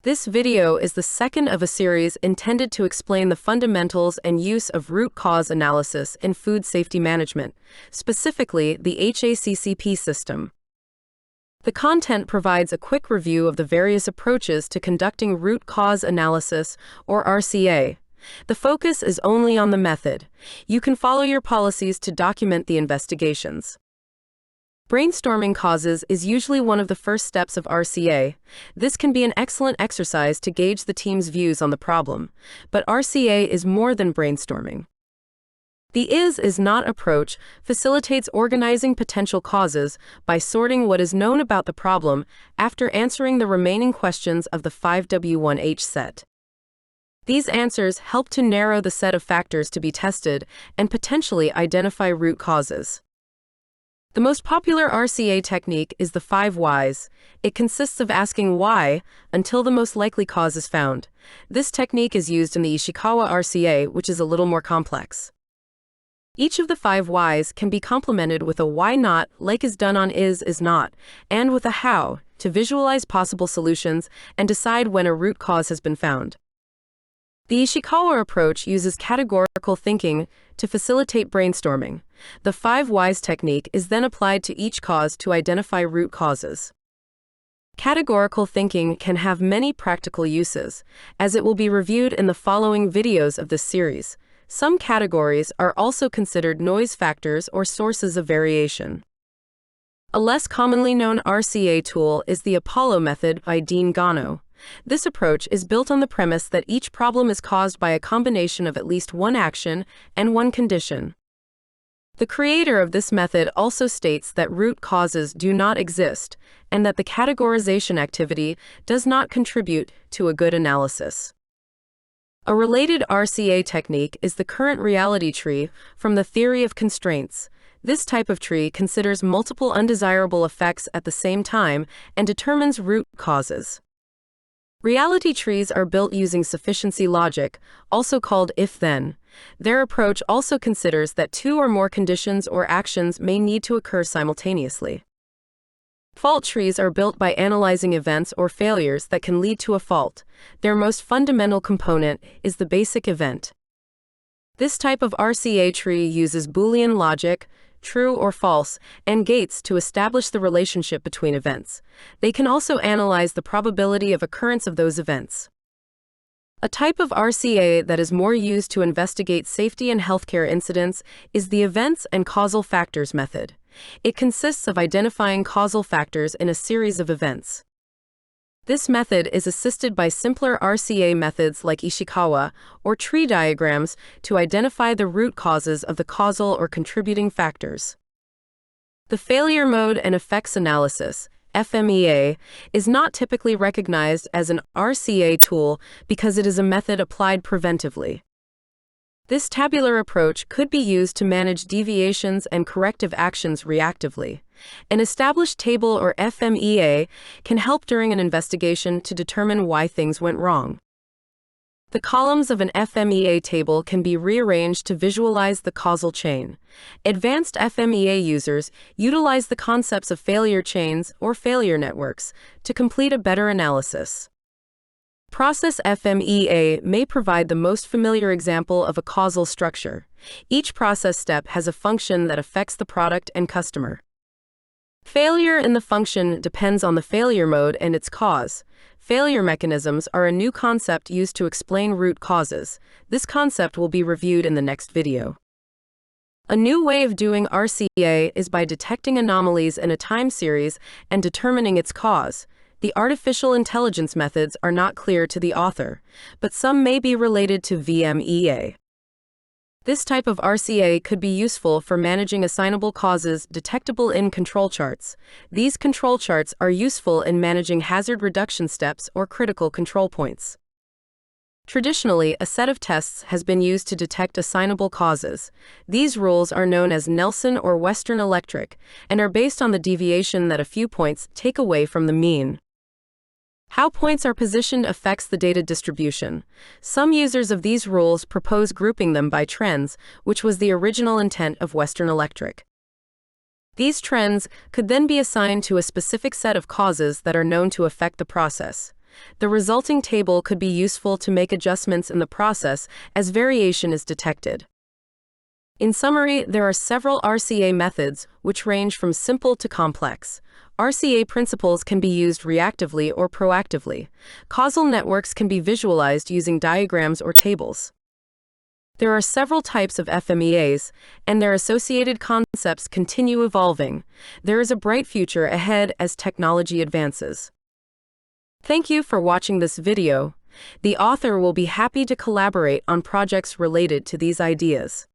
This video is the second of a series intended to explain the fundamentals and use of root cause analysis in food safety management, specifically the HACCP system. The content provides a quick review of the various approaches to conducting root cause analysis, or RCA. The focus is only on the method. You can follow your policies to document the investigations. Brainstorming causes is usually one of the first steps of RCA. This can be an excellent exercise to gauge the team's views on the problem, but RCA is more than brainstorming. The is-not approach facilitates organizing potential causes by sorting what is known about the problem after answering the remaining questions of the 5W1H set. These answers help to narrow the set of factors to be tested and potentially identify root causes. The most popular RCA technique is the 5 whys. It consists of asking why until the most likely cause is found. This technique is used in the Ishikawa RCA, which is a little more complex. Each of the 5 whys can be complemented with a why not, like is done on is not, and with a how, to visualize possible solutions and decide when a root cause has been found. The Ishikawa approach uses categorical thinking to facilitate brainstorming. The 5 whys technique is then applied to each cause to identify root causes. Categorical thinking can have many practical uses, as it will be reviewed in the following videos of this series. Some categories are also considered noise factors or sources of variation. A less commonly known RCA tool is the Apollo method by Dean Gano. This approach is built on the premise that each problem is caused by a combination of at least one action and one condition. The creator of this method also states that root causes do not exist, and that the categorization activity does not contribute to a good analysis. A related RCA technique is the current reality tree from the theory of constraints. This type of tree considers multiple undesirable effects at the same time and determines root causes. Reality trees are built using sufficiency logic, also called if-then. Their approach also considers that 2 or more conditions or actions may need to occur simultaneously. Fault trees are built by analyzing events or failures that can lead to a fault. Their most fundamental component is the basic event. This type of RCA tree uses Boolean logic, true or false, and gates to establish the relationship between events. They can also analyze the probability of occurrence of those events. A type of RCA that is more used to investigate safety and healthcare incidents is the events and causal factors method. It consists of identifying causal factors in a series of events. This method is assisted by simpler RCA methods like Ishikawa or tree diagrams to identify the root causes of the causal or contributing factors. The failure mode and effects analysis, FMEA, is not typically recognized as an RCA tool because it is a method applied preventively. This tabular approach could be used to manage deviations and corrective actions reactively. An established table or FMEA can help during an investigation to determine why things went wrong. The columns of an FMEA table can be rearranged to visualize the causal chain. Advanced FMEA users utilize the concepts of failure chains or failure networks to complete a better analysis. Process FMEA may provide the most familiar example of a causal structure. Each process step has a function that affects the product and customer. Failure in the function depends on the failure mode and its cause. Failure mechanisms are a new concept used to explain root causes. This concept will be reviewed in the next video. A new way of doing RCA is by detecting anomalies in a time series and determining its cause. The artificial intelligence methods are not clear to the author, but some may be related to VMEA. This type of RCA could be useful for managing assignable causes detectable in control charts. These control charts are useful in managing hazard reduction steps or critical control points. Traditionally, a set of tests has been used to detect assignable causes. These rules are known as Nelson or Western Electric and are based on the deviation that a few points take away from the mean. How points are positioned affects the data distribution. Some users of these rules propose grouping them by trends, which was the original intent of Western Electric. These trends could then be assigned to a specific set of causes that are known to affect the process. The resulting table could be useful to make adjustments in the process as variation is detected. In summary, there are several RCA methods, which range from simple to complex. RCA principles can be used reactively or proactively. Causal networks can be visualized using diagrams or tables. There are several types of FMEAs, and their associated concepts continue evolving. There is a bright future ahead as technology advances. Thank you for watching this video. The author will be happy to collaborate on projects related to these ideas.